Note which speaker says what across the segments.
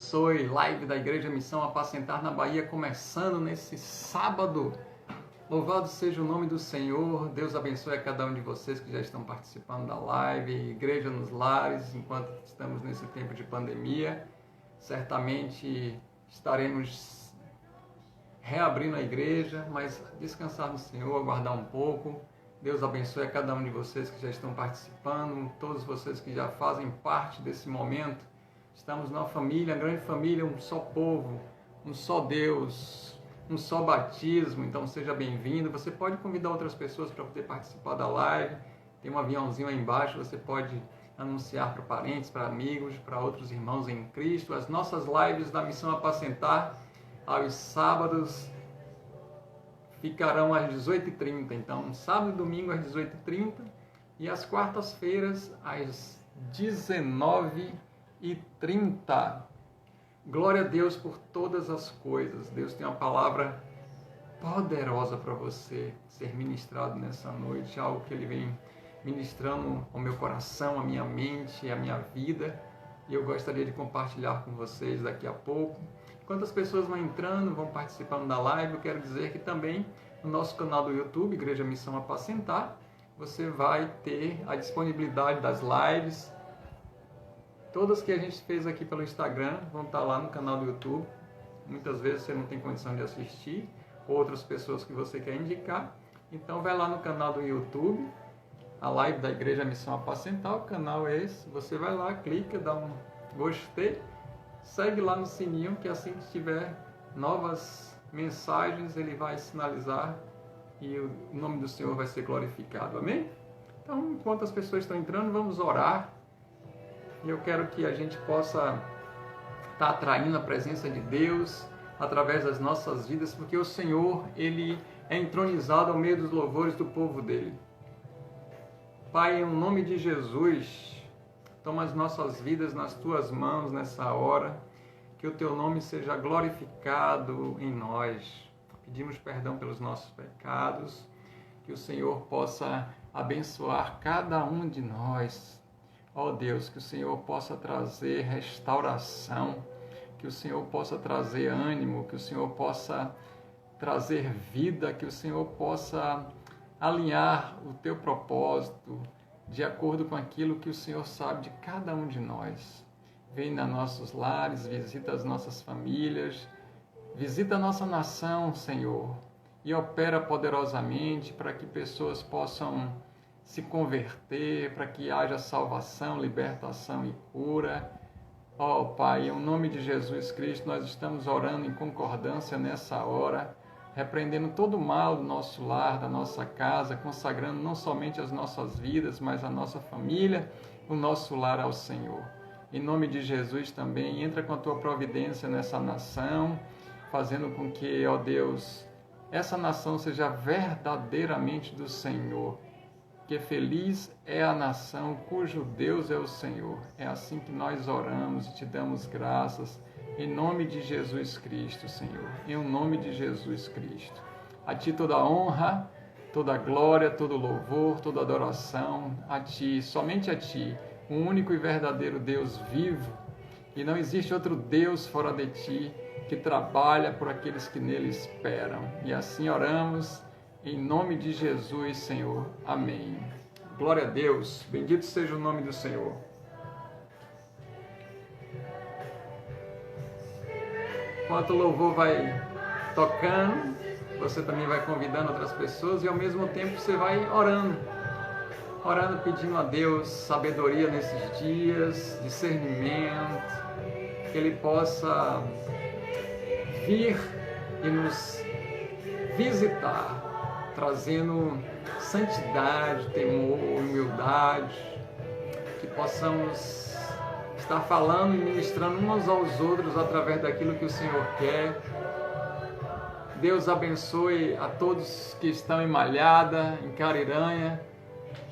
Speaker 1: Abençoe, live da Igreja Missão Apacentar na Bahia, começando nesse sábado. Louvado seja o nome do Senhor. Deus abençoe a cada um de vocês que já estão participando da live. Igreja nos lares, enquanto estamos nesse tempo de pandemia. Certamente estaremos reabrindo a igreja, mas descansar no Senhor, aguardar um pouco. Deus abençoe a cada um de vocês que já estão participando, todos vocês que já fazem parte desse momento. Estamos numa família, uma grande família, um só povo, um só Deus, um só batismo. Então seja bem-vindo. Você pode convidar outras pessoas para poder participar da live. Tem um aviãozinho aí embaixo, você pode anunciar para parentes, para amigos, para outros irmãos em Cristo. As nossas lives da Missão Apacentar, aos sábados, ficarão às 18h30. Então, sábado e domingo às 18h30 e às quartas-feiras às 19h30. Glória a Deus por todas as coisas. Deus tem uma palavra poderosa para você ser ministrado nessa noite, algo que Ele vem ministrando ao meu coração, à minha mente, à minha vida, e eu gostaria de compartilhar com vocês daqui a pouco. Enquanto as pessoas vão entrando, vão participando da live, eu quero dizer que também no nosso canal do YouTube, Igreja Missão Apacentar, você vai ter a disponibilidade das lives. Todas que a gente fez aqui pelo Instagram vão estar lá no canal do YouTube. Muitas vezes você não tem condição de assistir, outras pessoas que você quer indicar. Então vai lá no canal do YouTube, a live da Igreja Missão Apacentar, o canal é esse. Você vai lá, clica, dá um gostei, segue lá no sininho, que assim que tiver novas mensagens, ele vai sinalizar e o nome do Senhor vai ser glorificado. Amém? Então, enquanto as pessoas estão entrando, vamos orar. E eu quero que a gente possa estar atraindo a presença de Deus através das nossas vidas, porque o Senhor, Ele é entronizado ao meio dos louvores do povo dEle. Pai, em nome de Jesus, toma as nossas vidas nas Tuas mãos nessa hora, que o Teu nome seja glorificado em nós. Pedimos perdão pelos nossos pecados, que o Senhor possa abençoar cada um de nós. Ó Deus, que o Senhor possa trazer restauração, que o Senhor possa trazer ânimo, que o Senhor possa trazer vida, que o Senhor possa alinhar o Teu propósito de acordo com aquilo que o Senhor sabe de cada um de nós. Vem nos nossos lares, visita as nossas famílias, visita a nossa nação, Senhor, e opera poderosamente para que pessoas possam se converter, para que haja salvação, libertação e cura. Ó Pai, em nome de Jesus Cristo, nós estamos orando em concordância nessa hora, repreendendo todo o mal do nosso lar, da nossa casa, consagrando não somente as nossas vidas, mas a nossa família, o nosso lar ao Senhor. Em nome de Jesus também, entra com a Tua providência nessa nação, fazendo com que, ó Deus, essa nação seja verdadeiramente do Senhor. Que feliz é a nação cujo Deus é o Senhor. É assim que nós oramos e Te damos graças, em nome de Jesus Cristo, Senhor. Em nome de Jesus Cristo. A Ti toda a honra, toda a glória, todo o louvor, toda a adoração, a Ti, somente a Ti, o único e verdadeiro Deus vivo. E não existe outro Deus fora de Ti, que trabalha por aqueles que nele esperam. E assim oramos, em nome de Jesus, Senhor. Amém. Glória a Deus. Bendito seja o nome do Senhor. Enquanto o louvor vai tocando, você também vai convidando outras pessoas e ao mesmo tempo você vai orando. Orando, pedindo a Deus sabedoria nesses dias, discernimento, que Ele possa vir e nos visitar, trazendo santidade, temor, humildade, que possamos estar falando e ministrando uns aos outros através daquilo que o Senhor quer. Deus abençoe a todos que estão em Malhada, em Cariranha,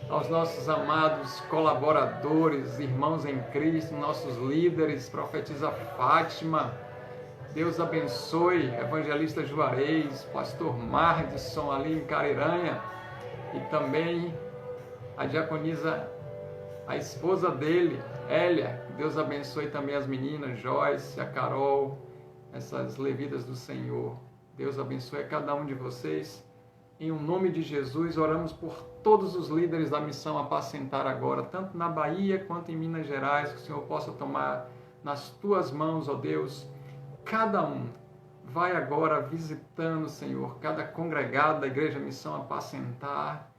Speaker 1: aos nossos amados colaboradores, irmãos em Cristo, nossos líderes, profetisa Fátima. Deus abençoe, evangelista Juarez, pastor Mardson ali em Cariranha, e também a diaconisa a esposa dele, Hélia. Que Deus abençoe também as meninas, Joyce, a Carol, essas levitas do Senhor. Deus abençoe a cada um de vocês. Em o nome de Jesus, oramos por todos os líderes da missão Apacentar agora, tanto na Bahia quanto em Minas Gerais, que o Senhor possa tomar nas tuas mãos, ó Deus, cada um. Vai agora visitando, Senhor, cada congregado da Igreja Missão Apacentar,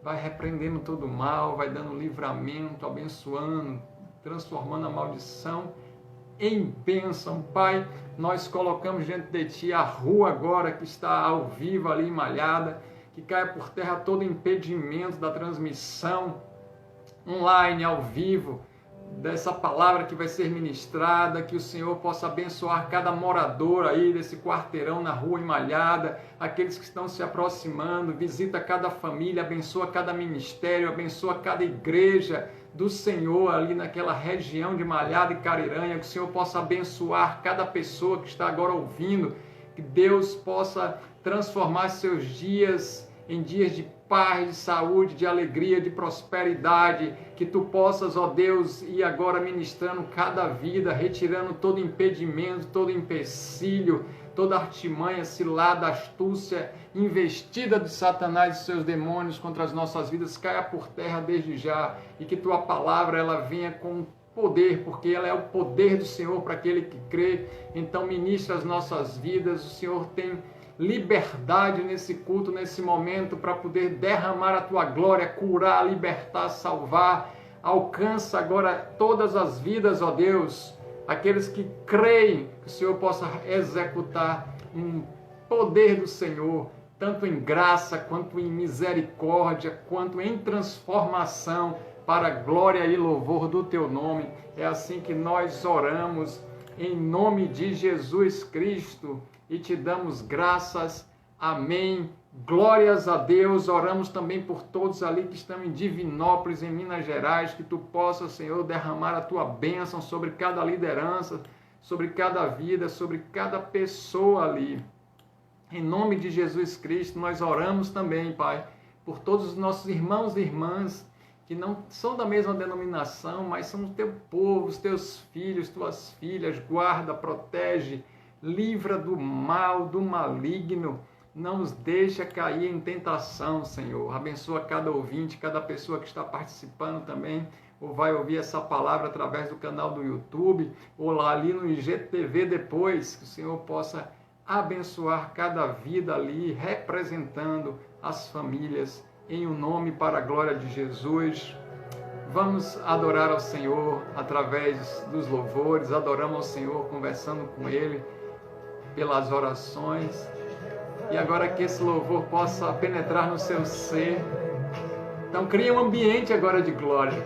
Speaker 1: vai repreendendo todo o mal, vai dando livramento, abençoando, transformando a maldição em bênção. Pai, nós colocamos diante de Ti a rua agora que está ao vivo ali, malhada, que caia por terra todo impedimento da transmissão online, ao vivo, dessa palavra que vai ser ministrada, que o Senhor possa abençoar cada morador aí desse quarteirão na rua Malhada, aqueles que estão se aproximando, visita cada família, abençoa cada ministério, abençoa cada igreja do Senhor ali naquela região de Malhada e Cariranha, que o Senhor possa abençoar cada pessoa que está agora ouvindo, que Deus possa transformar seus dias em dias de paz, de saúde, de alegria, de prosperidade, que Tu possas, ó Deus, ir agora ministrando cada vida, retirando todo impedimento, todo empecilho, toda artimanha, cilada, astúcia, investida de Satanás e seus demônios contra as nossas vidas, caia por terra desde já, e que Tua palavra ela venha com poder, porque ela é o poder do Senhor para aquele que crê. Então ministra as nossas vidas, o Senhor tem liberdade nesse culto, nesse momento, para poder derramar a Tua glória, curar, libertar, salvar. Alcança agora todas as vidas, ó Deus, aqueles que creem que o Senhor possa executar um poder do Senhor, tanto em graça, quanto em misericórdia, quanto em transformação, para a glória e louvor do Teu nome. É assim que nós oramos, em nome de Jesus Cristo, e Te damos graças. Amém. Glórias a Deus. Oramos também por todos ali que estão em Divinópolis, em Minas Gerais, que Tu possa, Senhor, derramar a Tua bênção sobre cada liderança, sobre cada vida, sobre cada pessoa ali. Em nome de Jesus Cristo, nós oramos também, Pai, por todos os nossos irmãos e irmãs que não são da mesma denominação, mas são o Teu povo, os Teus filhos, Tuas filhas. Guarda, protege, livra do mal, do maligno, não nos deixa cair em tentação, Senhor. Abençoa cada ouvinte, cada pessoa que está participando também, ou vai ouvir essa palavra através do canal do YouTube, ou lá ali no IGTV depois, que o Senhor possa abençoar cada vida ali, representando as famílias, em um nome para a glória de Jesus. Vamos adorar ao Senhor através dos louvores, adoramos ao Senhor conversando com Ele, pelas orações, e agora que esse louvor possa penetrar no seu ser. Então crie um ambiente agora de glória,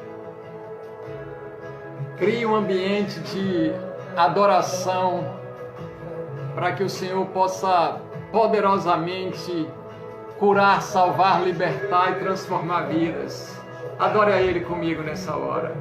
Speaker 1: crie um ambiente de adoração, para que o Senhor possa poderosamente curar, salvar, libertar e transformar vidas. Adore a Ele comigo nessa hora.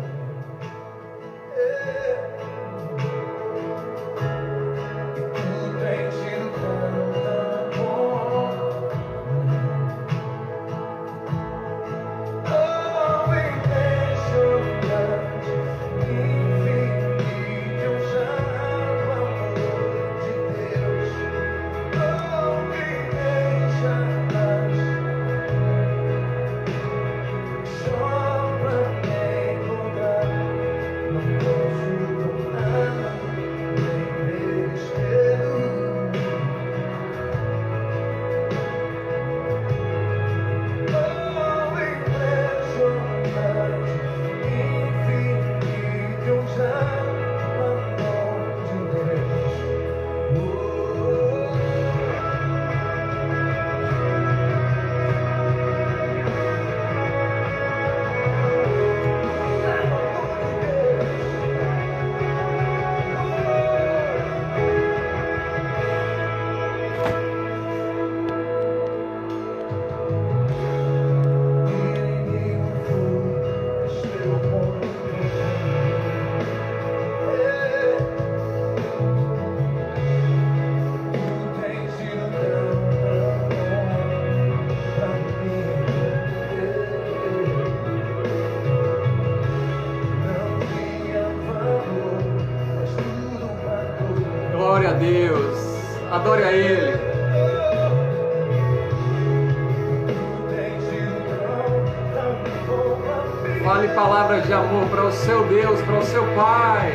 Speaker 2: Só pra quem
Speaker 1: Glória a Deus. Adore a Ele. Fale palavras de amor para o seu Deus, para o seu Pai.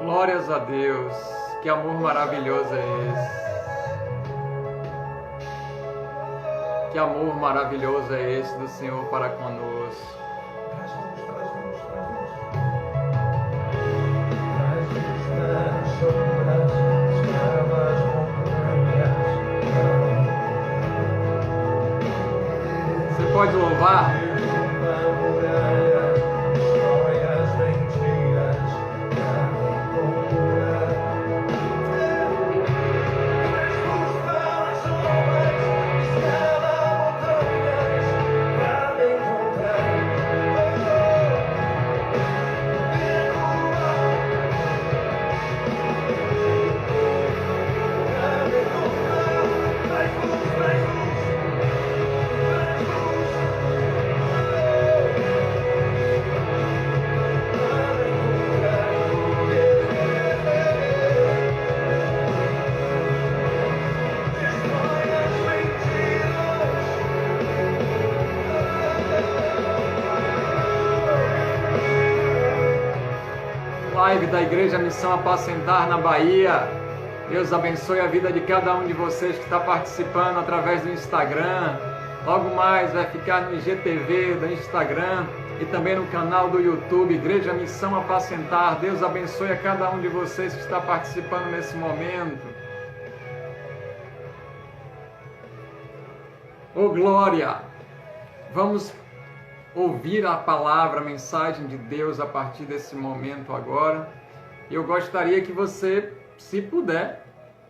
Speaker 1: Glórias a Deus, que amor maravilhoso é esse. Que amor maravilhoso é esse do Senhor para conosco. Você pode louvar? Live da Igreja Missão Apacentar na Bahia. Deus abençoe a vida de cada um de vocês que está participando através do Instagram. Logo mais vai ficar no IGTV do Instagram e também no canal do YouTube, Igreja Missão Apacentar. Deus abençoe a cada um de vocês que está participando nesse momento. Ô glória! Vamos ouvir a palavra, a mensagem de Deus a partir desse momento agora. Eu gostaria que você, se puder,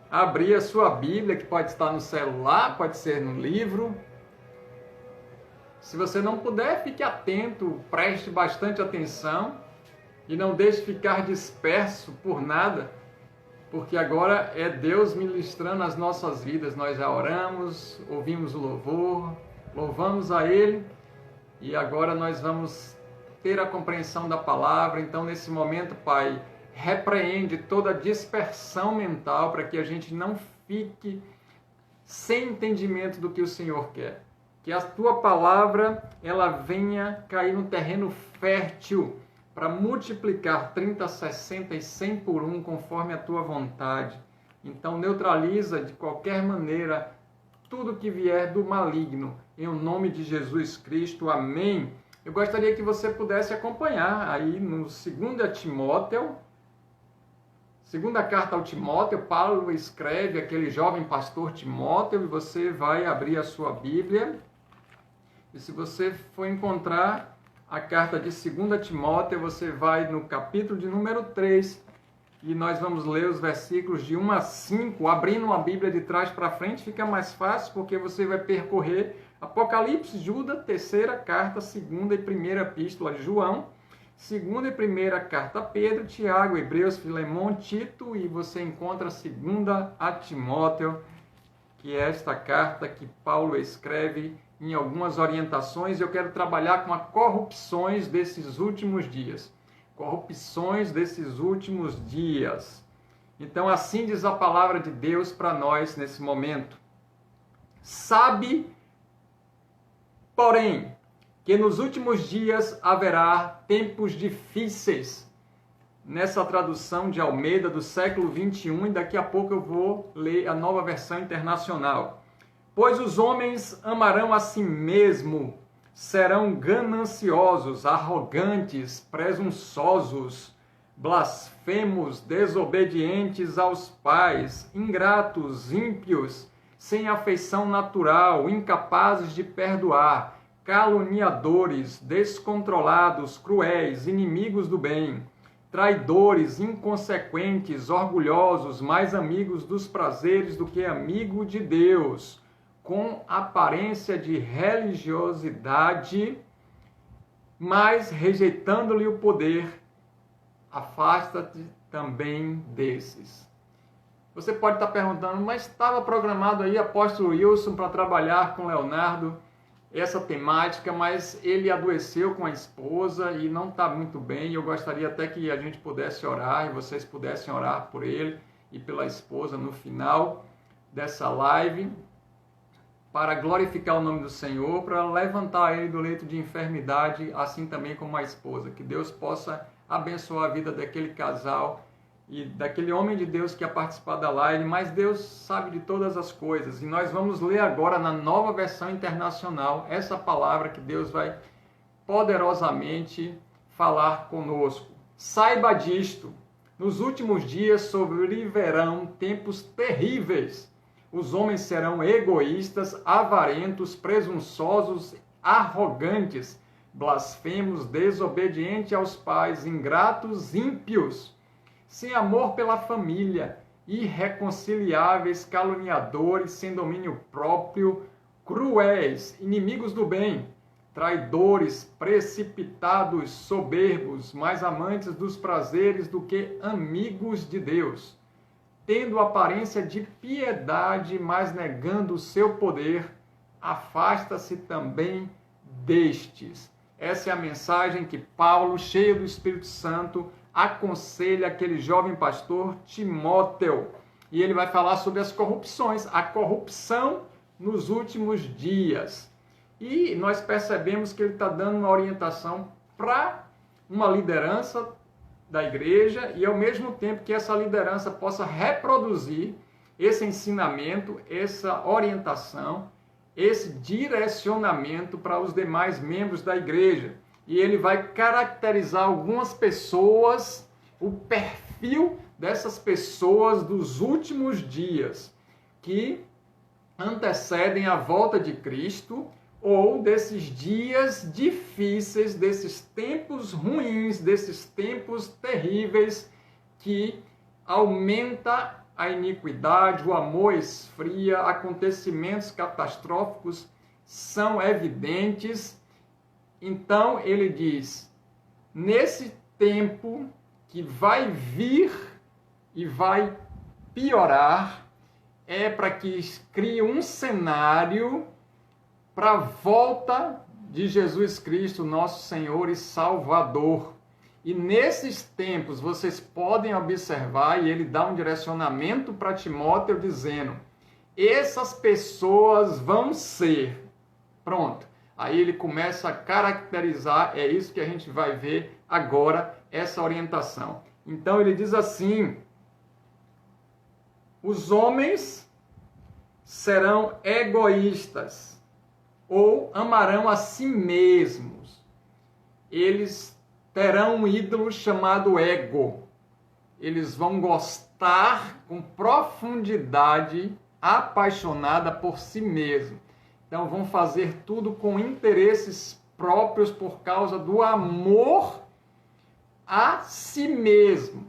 Speaker 1: abrir a sua Bíblia, que pode estar no celular, pode ser no livro. Se você não puder, fique atento, preste bastante atenção e não deixe ficar disperso por nada, porque agora é Deus ministrando as nossas vidas. Nós já oramos, ouvimos o louvor, louvamos a Ele. E agora nós vamos ter a compreensão da palavra. Então, nesse momento, Pai, repreende toda dispersão mental para que a gente não fique sem entendimento do que o Senhor quer. Que a Tua palavra, ela venha cair no terreno fértil para multiplicar 30, 60 e 100 por 1, conforme a Tua vontade. Então, neutraliza de qualquer maneira tudo que vier do maligno, em nome de Jesus Cristo, amém. Eu gostaria que você pudesse acompanhar aí no 2 Timóteo, segunda carta ao Timóteo, Paulo escreve aquele jovem pastor Timóteo, e você vai abrir a sua Bíblia, e se você for encontrar a carta de 2 Timóteo, você vai no capítulo de número 3, e nós vamos ler os versículos de 1 a 5, abrindo a Bíblia de trás para frente, fica mais fácil, porque você vai percorrer Apocalipse, Judas, terceira carta, segunda e primeira epístola de João, segunda e primeira carta a Pedro, Tiago, Hebreus, Filemão, Tito, e você encontra segunda a Timóteo, que é esta carta que Paulo escreve em algumas orientações. Eu quero trabalhar com as corrupções desses últimos dias. Corrupções desses últimos dias. Então, assim diz a palavra de Deus para nós nesse momento. Sabe, porém, que nos últimos dias haverá tempos difíceis. Nessa tradução de Almeida do século 21, e daqui a pouco eu vou ler a Nova Versão Internacional. Pois os homens amarão a si mesmo, serão gananciosos, arrogantes, presunçosos, blasfemos, desobedientes aos pais, ingratos, ímpios, sem afeição natural, incapazes de perdoar, caluniadores, descontrolados, cruéis, inimigos do bem, traidores, inconsequentes, orgulhosos, mais amigos dos prazeres do que amigo de Deus, com aparência de religiosidade, mas rejeitando-lhe o poder, afasta-te também desses. Você pode estar perguntando, mas estava programado aí apóstolo Wilson para trabalhar com Leonardo essa temática, mas ele adoeceu com a esposa e não está muito bem. Eu gostaria até que a gente pudesse orar e vocês pudessem orar por ele e pela esposa no final dessa live, para glorificar o nome do Senhor, para levantar ele do leito de enfermidade, assim também como a esposa. Que Deus possa abençoar a vida daquele casal e daquele homem de Deus que ia participar da live, mas Deus sabe de todas as coisas. E nós vamos ler agora na Nova Versão Internacional essa palavra que Deus vai poderosamente falar conosco. Saiba disto, nos últimos dias sobrevirão tempos terríveis. Os homens serão egoístas, avarentos, presunçosos, arrogantes, blasfemos, desobedientes aos pais, ingratos, ímpios, sem amor pela família, irreconciliáveis, caluniadores, sem domínio próprio, cruéis, inimigos do bem, traidores, precipitados, soberbos, mais amantes dos prazeres do que amigos de Deus, tendo aparência de piedade, mas negando o seu poder, afasta-se também destes. Essa é a mensagem que Paulo, cheio do Espírito Santo, aconselha aquele jovem pastor Timóteo. E ele vai falar sobre as corrupções, a corrupção nos últimos dias. E nós percebemos que ele está dando uma orientação para uma liderança da igreja e ao mesmo tempo que essa liderança possa reproduzir esse ensinamento, essa orientação, esse direcionamento para os demais membros da igreja. E ele vai caracterizar algumas pessoas, o perfil dessas pessoas dos últimos dias que antecedem a volta de Cristo, ou desses dias difíceis, desses tempos ruins, desses tempos terríveis que aumenta a iniquidade, o amor esfria, acontecimentos catastróficos são evidentes. Então ele diz, nesse tempo que vai vir e vai piorar, é para que crie um cenário para a volta de Jesus Cristo, nosso Senhor e Salvador. E nesses tempos, vocês podem observar, e ele dá um direcionamento para Timóteo, dizendo, essas pessoas vão ser, pronto. Aí ele começa a caracterizar, é isso que a gente vai ver agora, essa orientação. Então ele diz assim, os homens serão egoístas, ou amarão a si mesmos. Eles terão um ídolo chamado ego. Eles vão gostar com profundidade, apaixonada por si mesmo. Então vão fazer tudo com interesses próprios por causa do amor a si mesmo.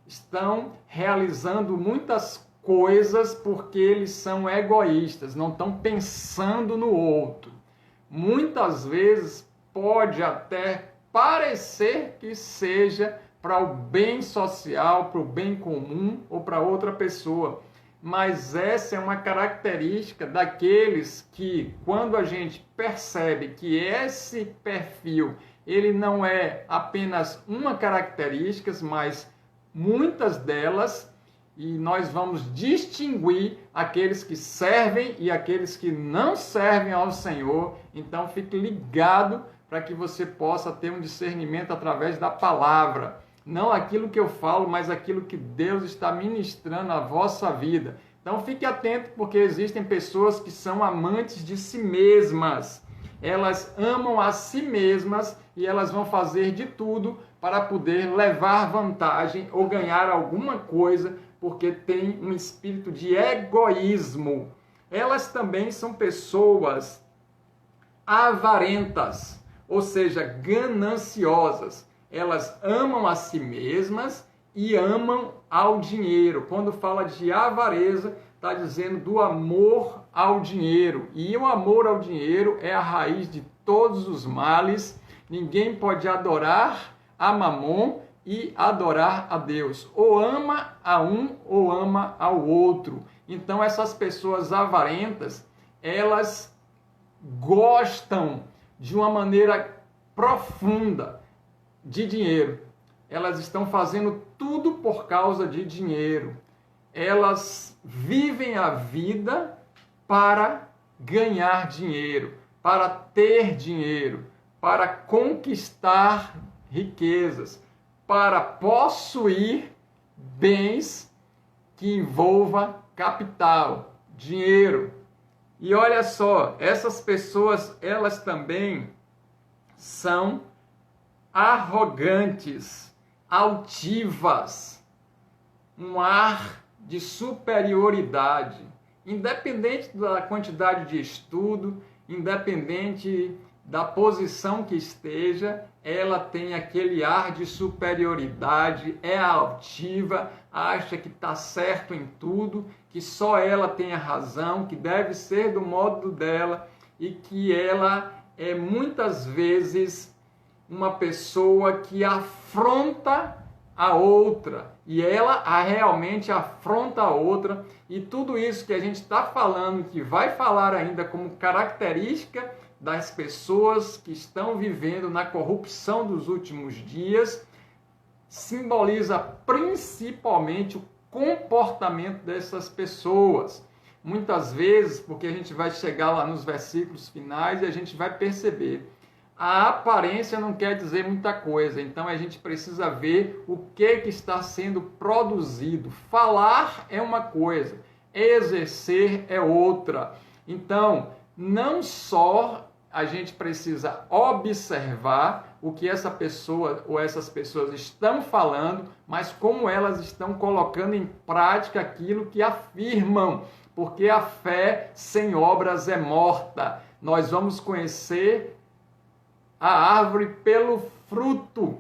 Speaker 1: Estão realizando muitas coisas porque eles são egoístas, não estão pensando no outro. Muitas vezes pode até parecer que seja para o bem social, para o bem comum ou para outra pessoa, mas essa é uma característica daqueles que, quando a gente percebe que esse perfil ele não é apenas uma característica, mas muitas delas, e nós vamos distinguir aqueles que servem e aqueles que não servem ao Senhor. Então fique ligado para que você possa ter um discernimento através da palavra. Não aquilo que eu falo, mas aquilo que Deus está ministrando à vossa vida. Então fique atento, porque existem pessoas que são amantes de si mesmas. Elas amam a si mesmas e elas vão fazer de tudo para poder levar vantagem ou ganhar alguma coisa, porque tem um espírito de egoísmo. Elas também são pessoas avarentas, ou seja, gananciosas. Elas amam a si mesmas e amam ao dinheiro. Quando fala de avareza, está dizendo do amor ao dinheiro. E o amor ao dinheiro é a raiz de todos os males. Ninguém pode adorar a Mamon e adorar a Deus. Ou ama a um ou ama ao outro. Então essas pessoas avarentas, elas gostam de uma maneira profunda de dinheiro. Elas estão fazendo tudo por causa de dinheiro. Elas vivem a vida para ganhar dinheiro, para ter dinheiro, para conquistar riquezas, para possuir bens que envolva capital, dinheiro. E olha só, essas pessoas, elas também são arrogantes, altivas, um ar de superioridade, independente da quantidade de estudo, independente da posição que esteja, ela tem aquele ar de superioridade, é altiva, acha que está certo em tudo, que só ela tem a razão, que deve ser do modo dela e que ela é muitas vezes uma pessoa que afronta a outra e ela realmente afronta a outra, e tudo isso que a gente está falando, que vai falar ainda como característica das pessoas que estão vivendo na corrupção dos últimos dias, simboliza principalmente o comportamento dessas pessoas. Muitas vezes, porque a gente vai chegar lá nos versículos finais e a gente vai perceber, a aparência não quer dizer muita coisa, então a gente precisa ver o que está sendo produzido. Falar é uma coisa, exercer é outra. Então, não só a gente precisa observar o que essa pessoa ou essas pessoas estão falando, mas como elas estão colocando em prática aquilo que afirmam, porque a fé sem obras é morta. Nós vamos conhecer a árvore pelo fruto.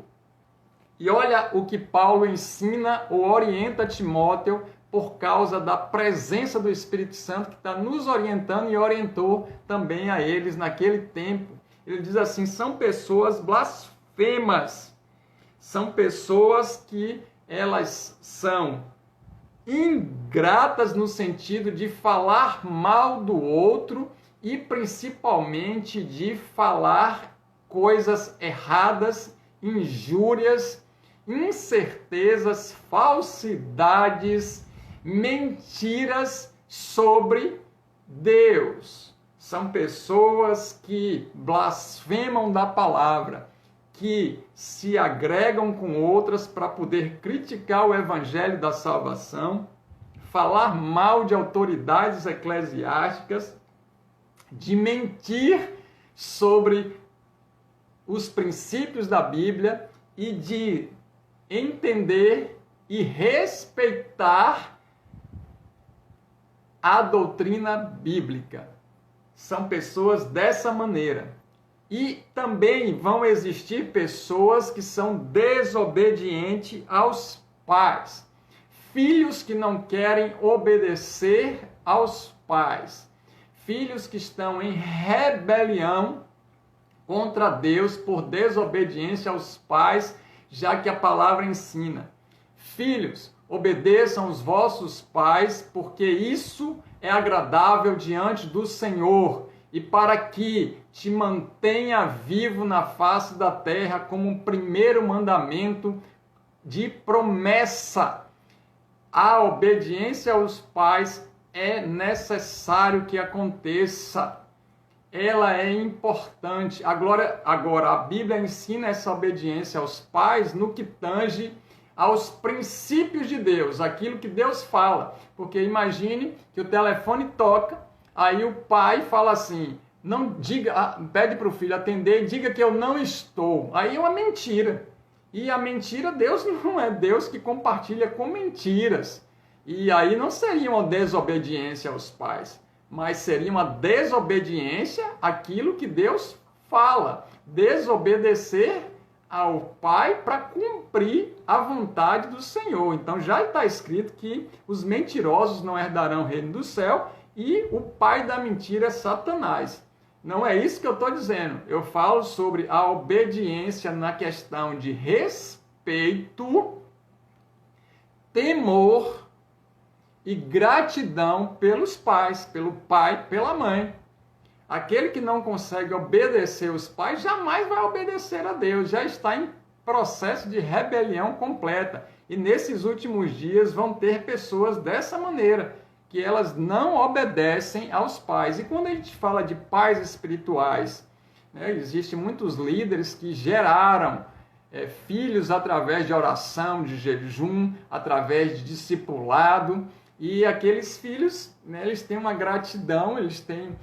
Speaker 1: E olha o que Paulo ensina ou orienta Timóteo por causa da presença do Espírito Santo que está nos orientando e orientou também a eles naquele tempo. Ele diz assim, são pessoas blasfemas, são pessoas que elas são ingratas no sentido de falar mal do outro e principalmente de falar coisas erradas, injúrias, incertezas, falsidades, mentiras sobre Deus. São pessoas que blasfemam da palavra, que se agregam com outras para poder criticar o evangelho da salvação, falar mal de autoridades eclesiásticas, de mentir sobre os princípios da Bíblia e de entender e respeitar a doutrina bíblica. São pessoas dessa maneira. E também vão existir pessoas que são desobedientes aos pais. Filhos que não querem obedecer aos pais. Filhos que estão em rebelião contra Deus por desobediência aos pais, já que a palavra ensina. Filhos, obedeçam os vossos pais, porque isso é agradável diante do Senhor, e para que te mantenha vivo na face da terra como um primeiro mandamento de promessa. A obediência aos pais é necessário que aconteça. Ela é importante. Agora, a Bíblia ensina essa obediência aos pais no que tange aos princípios de Deus, aquilo que Deus fala. Porque imagine que o telefone toca, aí o pai fala assim, não diga, pede para o filho atender e diga que eu não estou. Aí é uma mentira. E a mentira, Deus não é Deus que compartilha com mentiras. E aí não seria uma desobediência aos pais, mas seria uma desobediência àquilo que Deus fala. Desobedecer ao Pai para cumprir a vontade do Senhor. Então já está escrito que os mentirosos não herdarão o reino do céu e o pai da mentira é Satanás. Não é isso que eu estou dizendo. Eu falo sobre a obediência na questão de respeito, temor e gratidão pelos pais, pelo pai, pela mãe. Aquele que não consegue obedecer os pais jamais vai obedecer a Deus, já está em processo de rebelião completa. E nesses últimos dias vão ter pessoas dessa maneira, que elas não obedecem aos pais. E quando a gente fala de pais espirituais, né, existem muitos líderes que geraram filhos através de oração, de jejum, através de discipulado. E aqueles filhos, né, eles têm uma gratidão, eles têm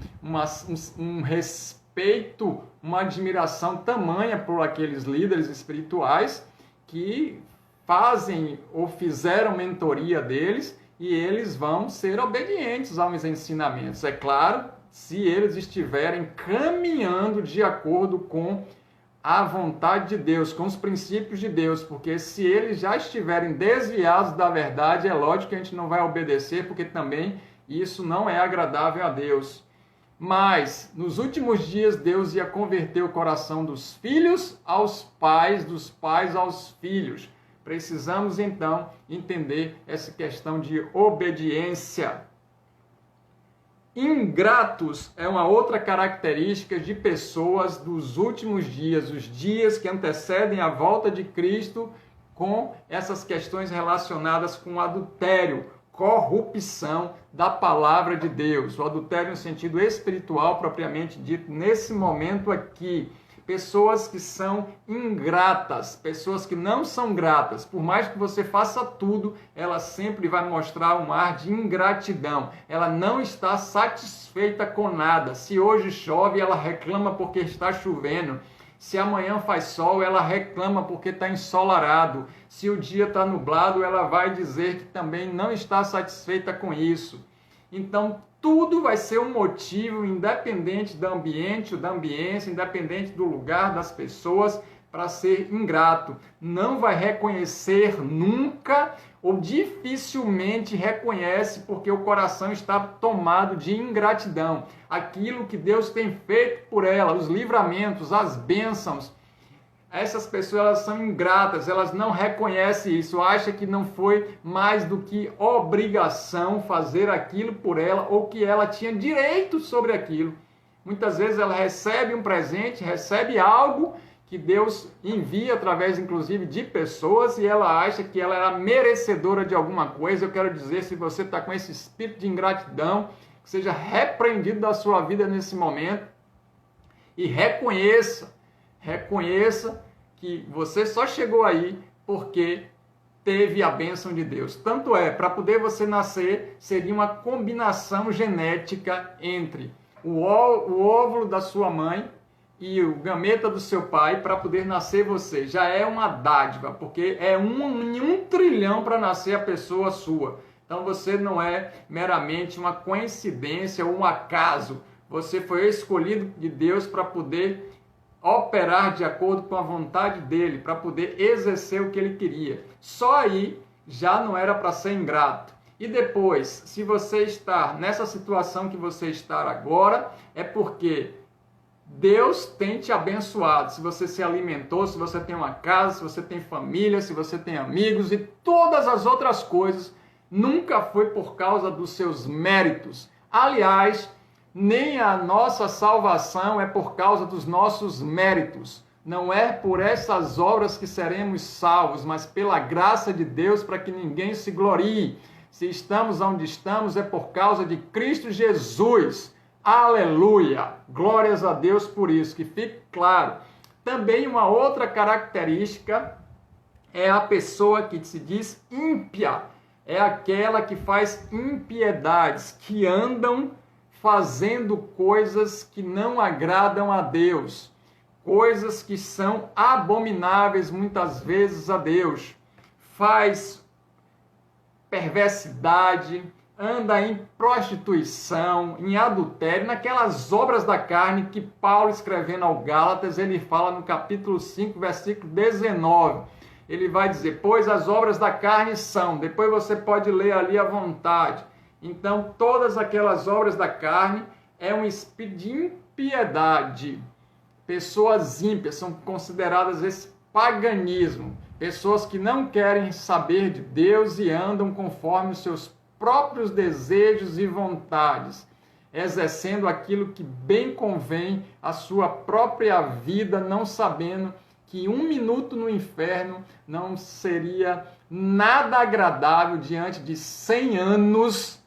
Speaker 1: um respeito, uma admiração tamanha por aqueles líderes espirituais que fazem ou fizeram mentoria deles e eles vão ser obedientes aos ensinamentos. É claro, se eles estiverem caminhando de acordo com a vontade de Deus, com os princípios de Deus, porque se eles já estiverem desviados da verdade, é lógico que a gente não vai obedecer, porque também isso não é agradável a Deus. Mas, nos últimos dias, Deus ia converter o coração dos filhos aos pais, dos pais aos filhos. Precisamos, então, entender essa questão de obediência. Ingratos é uma outra característica de pessoas dos últimos dias, os dias que antecedem a volta de Cristo, com essas questões relacionadas com adultério, corrupção da palavra de Deus. O adultério no sentido espiritual, propriamente dito, nesse momento aqui. Pessoas que são ingratas, pessoas que não são gratas. Por mais que você faça tudo, ela sempre vai mostrar um ar de ingratidão. Ela não está satisfeita com nada. Se hoje chove, ela reclama porque está chovendo. Se amanhã faz sol, ela reclama porque está ensolarado. Se o dia está nublado, ela vai dizer que também não está satisfeita com isso. Então, tudo vai ser um motivo, independente do ambiente, da ambiência, independente do lugar, das pessoas, para ser ingrato. Não vai reconhecer nunca, ou dificilmente reconhece, porque o coração está tomado de ingratidão. Aquilo que Deus tem feito por ela, os livramentos, as bênçãos. Essas pessoas, elas são ingratas, elas não reconhecem isso, acham que não foi mais do que obrigação fazer aquilo por ela, ou que ela tinha direito sobre aquilo. Muitas vezes ela recebe um presente, recebe algo que Deus envia através, inclusive, de pessoas, e ela acha que ela era merecedora de alguma coisa. Eu quero dizer, se você está com esse espírito de ingratidão, que seja repreendido da sua vida nesse momento, e reconheça que você só chegou aí porque teve a bênção de Deus. Tanto é, para poder você nascer, seria uma combinação genética entre o óvulo da sua mãe e o gameta do seu pai para poder nascer você. Já é uma dádiva, porque é um trilhão para nascer a pessoa sua. Então você não é meramente uma coincidência ou um acaso. Você foi escolhido de Deus para poder operar de acordo com a vontade dele, para poder exercer o que ele queria. Só aí já não era para ser ingrato. E depois, se você está nessa situação que você está agora, é porque Deus tem te abençoado. Se você se alimentou, se você tem uma casa, se você tem família, se você tem amigos e todas as outras coisas, nunca foi por causa dos seus méritos. Aliás, nem a nossa salvação é por causa dos nossos méritos. Não é por essas obras que seremos salvos, mas pela graça de Deus, para que ninguém se glorie. Se estamos onde estamos, é por causa de Cristo Jesus. Aleluia! Glórias a Deus por isso, que fique claro. Também uma outra característica é a pessoa que se diz ímpia. É aquela que faz impiedades, que andam fazendo coisas que não agradam a Deus. coisas que são abomináveis muitas vezes a Deus, faz perversidade, anda em prostituição, em adultério, naquelas obras da carne que Paulo, escrevendo ao Gálatas, ele fala no capítulo 5, versículo 19. Ele vai dizer, pois as obras da carne são, depois você pode ler ali à vontade. Então, todas aquelas obras da carne é um espírito de impiedade. Pessoas ímpias são consideradas esse paganismo. Pessoas que não querem saber de Deus e andam conforme os seus próprios desejos e vontades, exercendo aquilo que bem convém à sua própria vida, não sabendo que 1 minuto no inferno não seria nada agradável diante de 100 anos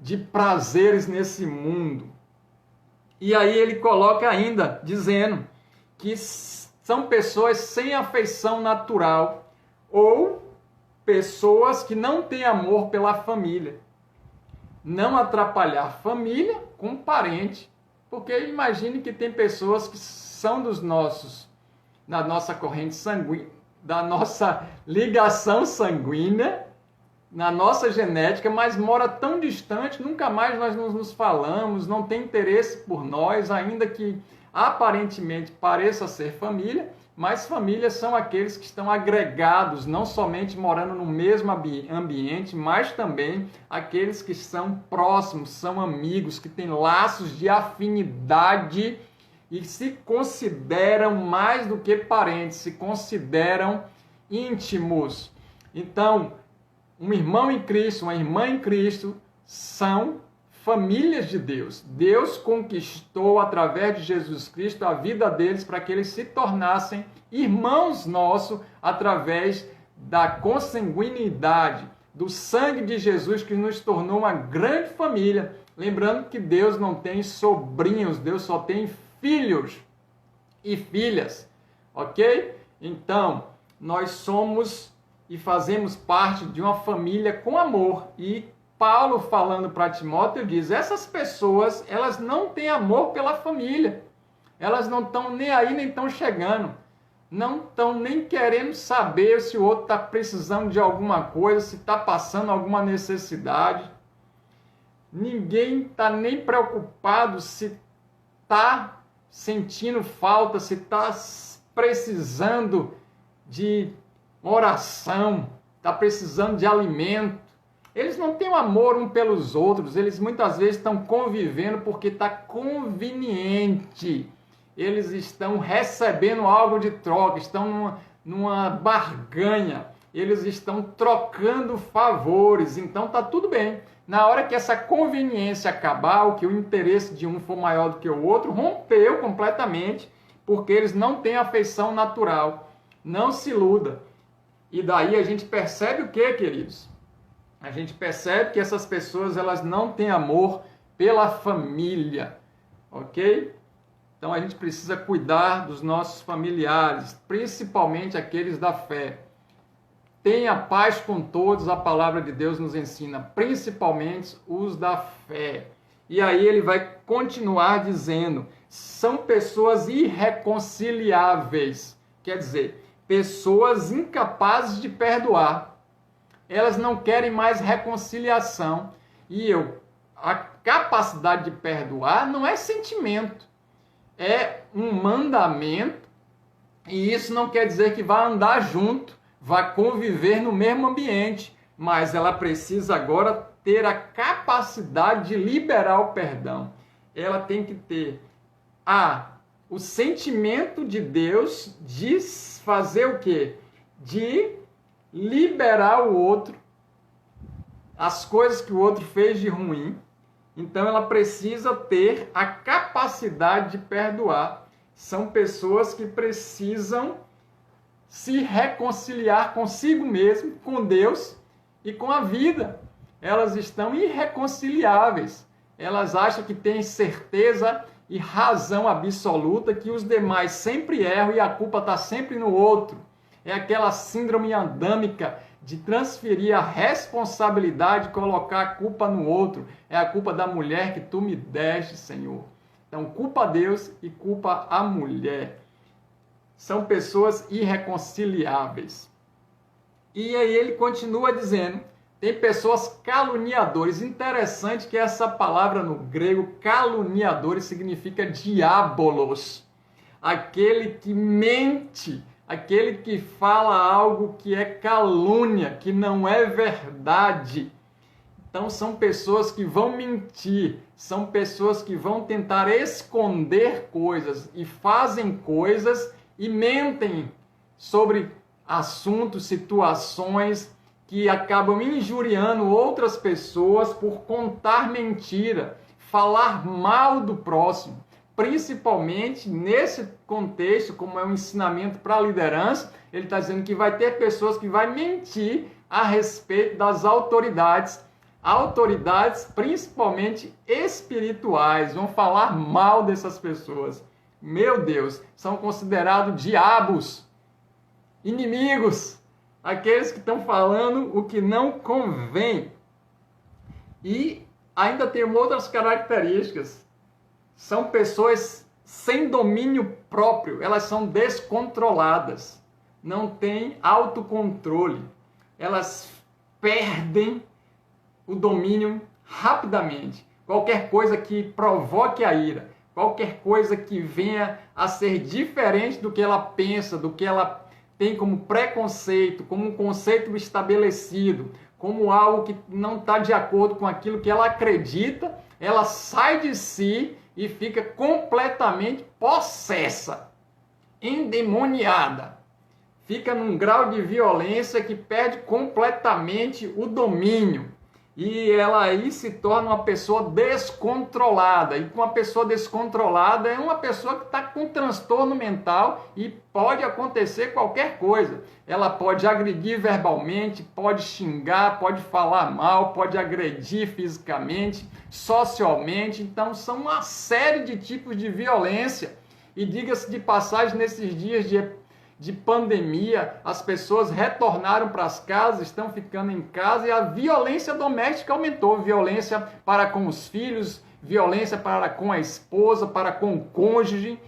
Speaker 1: de prazeres nesse mundo. E aí ele coloca ainda, dizendo que são pessoas sem afeição natural ou pessoas que não têm amor pela família. Não atrapalhar família com parente, porque imagine que tem pessoas que são da nossa corrente sanguínea, da nossa ligação sanguínea, na nossa genética, mas mora tão distante, nunca mais nós nos falamos, não tem interesse por nós, ainda que aparentemente pareça ser família, mas famílias são aqueles que estão agregados, não somente morando no mesmo ambiente, mas também aqueles que são próximos, são amigos, que têm laços de afinidade e se consideram mais do que parentes, se consideram íntimos. Então, um irmão em Cristo, uma irmã em Cristo, são famílias de Deus. Deus conquistou através de Jesus Cristo a vida deles para que eles se tornassem irmãos nossos através da consanguinidade, do sangue de Jesus que nos tornou uma grande família. Lembrando que Deus não tem sobrinhos, Deus só tem filhos e filhas, ok? Então, nós somos e fazemos parte de uma família com amor. E Paulo, falando para Timóteo, diz, essas pessoas, elas não têm amor pela família. Elas não estão nem aí, nem estão chegando. Não estão nem querendo saber se o outro está precisando de alguma coisa, se está passando alguma necessidade. Ninguém está nem preocupado se está sentindo falta, se está precisando de oração, está precisando de alimento. Eles não têm um amor um pelos outros, eles muitas vezes estão convivendo porque está conveniente. Eles estão recebendo algo de troca, estão numa barganha, eles estão trocando favores, então está tudo bem. Na hora que essa conveniência acabar, o que o interesse de um for maior do que o outro, rompeu completamente, porque eles não têm afeição natural. Não se iluda. E daí a gente percebe o que, queridos? A gente percebe que essas pessoas, elas não têm amor pela família, ok? Então a gente precisa cuidar dos nossos familiares, principalmente aqueles da fé. Tenha paz com todos, a palavra de Deus nos ensina, principalmente os da fé. E aí ele vai continuar dizendo, são pessoas irreconciliáveis, quer dizer, pessoas incapazes de perdoar. Elas não querem mais reconciliação. E a capacidade de perdoar não é sentimento, é um mandamento, e isso não quer dizer que vai andar junto, vai conviver no mesmo ambiente, mas ela precisa agora ter a capacidade de liberar o perdão. Ela tem que ter o sentimento de Deus de fazer o quê? De liberar o outro, as coisas que o outro fez de ruim. Então ela precisa ter a capacidade de perdoar. São pessoas que precisam se reconciliar consigo mesmo, com Deus e com a vida. Elas estão irreconciliáveis. Elas acham que têm certeza e razão absoluta que os demais sempre erram e a culpa está sempre no outro. É aquela síndrome adâmica de transferir a responsabilidade e colocar a culpa no outro. É a culpa da mulher que tu me deste, Senhor. Então, culpa Deus e culpa a mulher. São pessoas irreconciliáveis. E aí ele continua dizendo, tem pessoas caluniadores. Interessante que essa palavra no grego, caluniadores, significa diabolos. Aquele que mente, aquele que fala algo que é calúnia, que não é verdade. Então são pessoas que vão mentir, são pessoas que vão tentar esconder coisas e fazem coisas e mentem sobre assuntos, situações que acabam injuriando outras pessoas por contar mentira, falar mal do próximo. Principalmente nesse contexto, como é um ensinamento para a liderança, ele está dizendo que vai ter pessoas que vão mentir a respeito das autoridades, principalmente espirituais, vão falar mal dessas pessoas. Meu Deus, são considerados diabos, inimigos, aqueles que estão falando o que não convém. E ainda tem outras características. São pessoas sem domínio próprio, elas são descontroladas, não têm autocontrole, elas perdem o domínio rapidamente. Qualquer coisa que provoque a ira, qualquer coisa que venha a ser diferente do que ela pensa, do que ela tem como preconceito, como um conceito estabelecido, como algo que não está de acordo com aquilo que ela acredita, ela sai de si e fica completamente possessa, endemoniada. Fica num grau de violência que perde completamente o domínio. E ela aí se torna uma pessoa descontrolada. E com uma pessoa descontrolada é uma pessoa que está com transtorno mental e pode acontecer qualquer coisa. Ela pode agredir verbalmente, pode xingar, pode falar mal, pode agredir fisicamente, socialmente. Então são uma série de tipos de violência. E diga-se de passagem, nesses dias de pandemia, as pessoas retornaram para as casas, estão ficando em casa e a violência doméstica aumentou. Violência para com os filhos, violência para com a esposa, para com o cônjuge,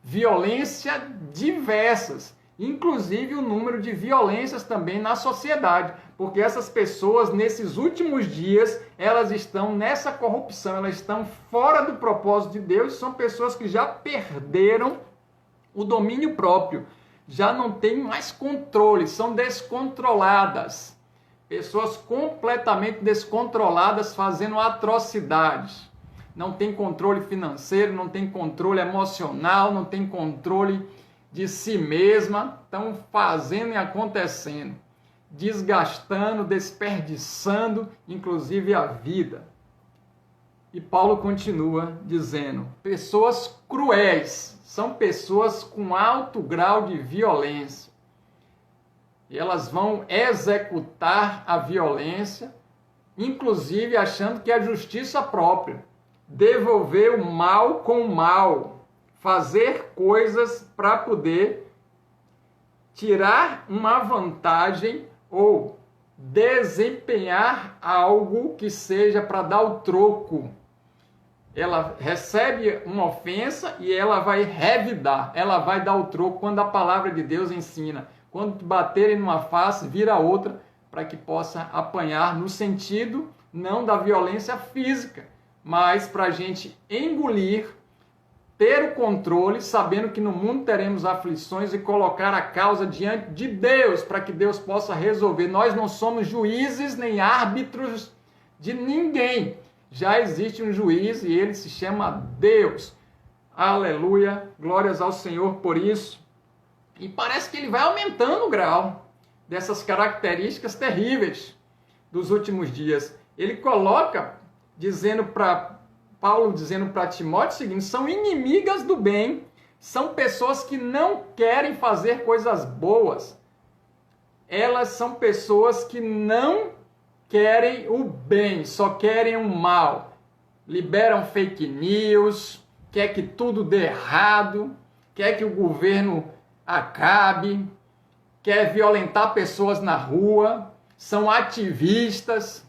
Speaker 1: violência diversas. Inclusive o número de violências também na sociedade, porque essas pessoas, nesses últimos dias, elas estão nessa corrupção, elas estão fora do propósito de Deus, são pessoas que já perderam o domínio próprio, já não tem mais controle, são descontroladas. Pessoas completamente descontroladas fazendo atrocidades. Não tem controle financeiro, não tem controle emocional, não tem controle de si mesma. Estão fazendo e acontecendo. Desgastando, desperdiçando, inclusive a vida. E Paulo continua dizendo, pessoas cruéis, são pessoas com alto grau de violência. E elas vão executar a violência, inclusive achando que é justiça própria. Devolver o mal com o mal. Fazer coisas para poder tirar uma vantagem ou desempenhar algo que seja para dar o troco. Ela recebe uma ofensa e ela vai revidar, ela vai dar o troco quando a palavra de Deus ensina. Quando te baterem numa face, vira outra, para que possa apanhar no sentido não da violência física, mas para a gente engolir, ter o controle, sabendo que no mundo teremos aflições e colocar a causa diante de Deus, para que Deus possa resolver. Nós não somos juízes nem árbitros de ninguém. Já existe um juiz e ele se chama Deus. Aleluia, glórias ao Senhor por isso. E parece que ele vai aumentando o grau dessas características terríveis dos últimos dias. Ele coloca, Paulo dizendo para Timóteo o seguinte, são inimigas do bem, são pessoas que não querem fazer coisas boas. Elas são pessoas que não querem o bem, só querem o mal. Liberam fake news, quer que tudo dê errado, quer que o governo acabe, quer violentar pessoas na rua, são ativistas.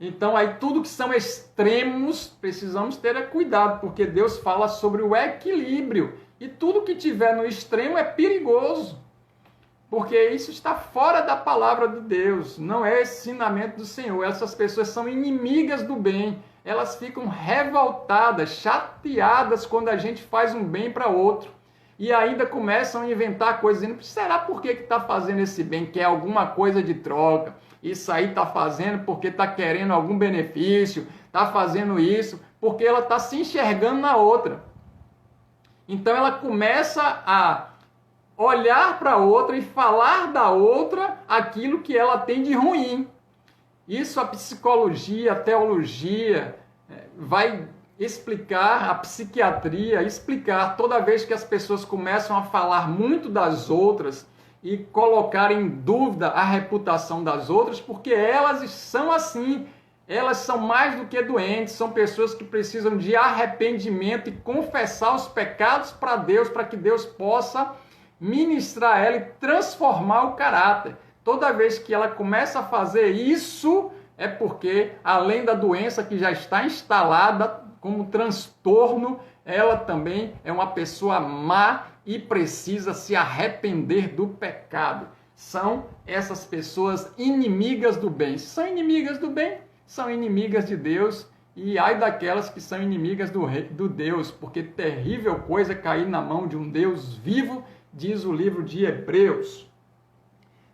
Speaker 1: Então, aí tudo que são extremos, precisamos ter cuidado, porque Deus fala sobre o equilíbrio. E tudo que tiver no extremo é perigoso, porque isso está fora da palavra de Deus, não é ensinamento do Senhor. Essas pessoas são inimigas do bem, elas ficam revoltadas, chateadas quando a gente faz um bem para outro. E ainda começam a inventar coisas, dizendo, será por que está fazendo esse bem? Quer alguma coisa de troca? Isso aí está fazendo porque está querendo algum benefício, está fazendo isso porque ela está se enxergando na outra. Então ela começa a olhar para a outra e falar da outra aquilo que ela tem de ruim. Isso a psicologia, a teologia vai explicar, a psiquiatria explicar toda vez que as pessoas começam a falar muito das outras e colocar em dúvida a reputação das outras, porque elas são assim, elas são mais do que doentes, são pessoas que precisam de arrependimento e confessar os pecados para Deus, para que Deus possa ministrar ela e transformar o caráter. Toda vez que ela começa a fazer isso, é porque, além da doença que já está instalada como transtorno, ela também é uma pessoa má e precisa se arrepender do pecado. São essas pessoas inimigas do bem. Se são inimigas do bem, são inimigas de Deus, e ai daquelas que são inimigas do Deus, porque terrível coisa é cair na mão de um Deus vivo, diz o livro de Hebreus.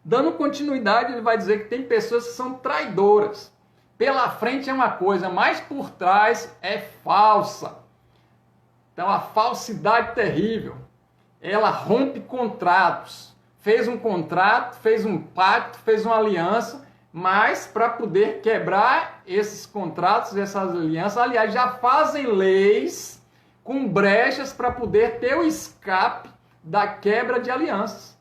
Speaker 1: Dando continuidade, ele vai dizer que tem pessoas que são traidoras. Pela frente é uma coisa, mas por trás é falsa. Então a falsidade terrível, ela rompe contratos. Fez um contrato, fez um pacto, fez uma aliança, mas para poder quebrar esses contratos, essas alianças, aliás, já fazem leis com brechas para poder ter o escape da quebra de alianças.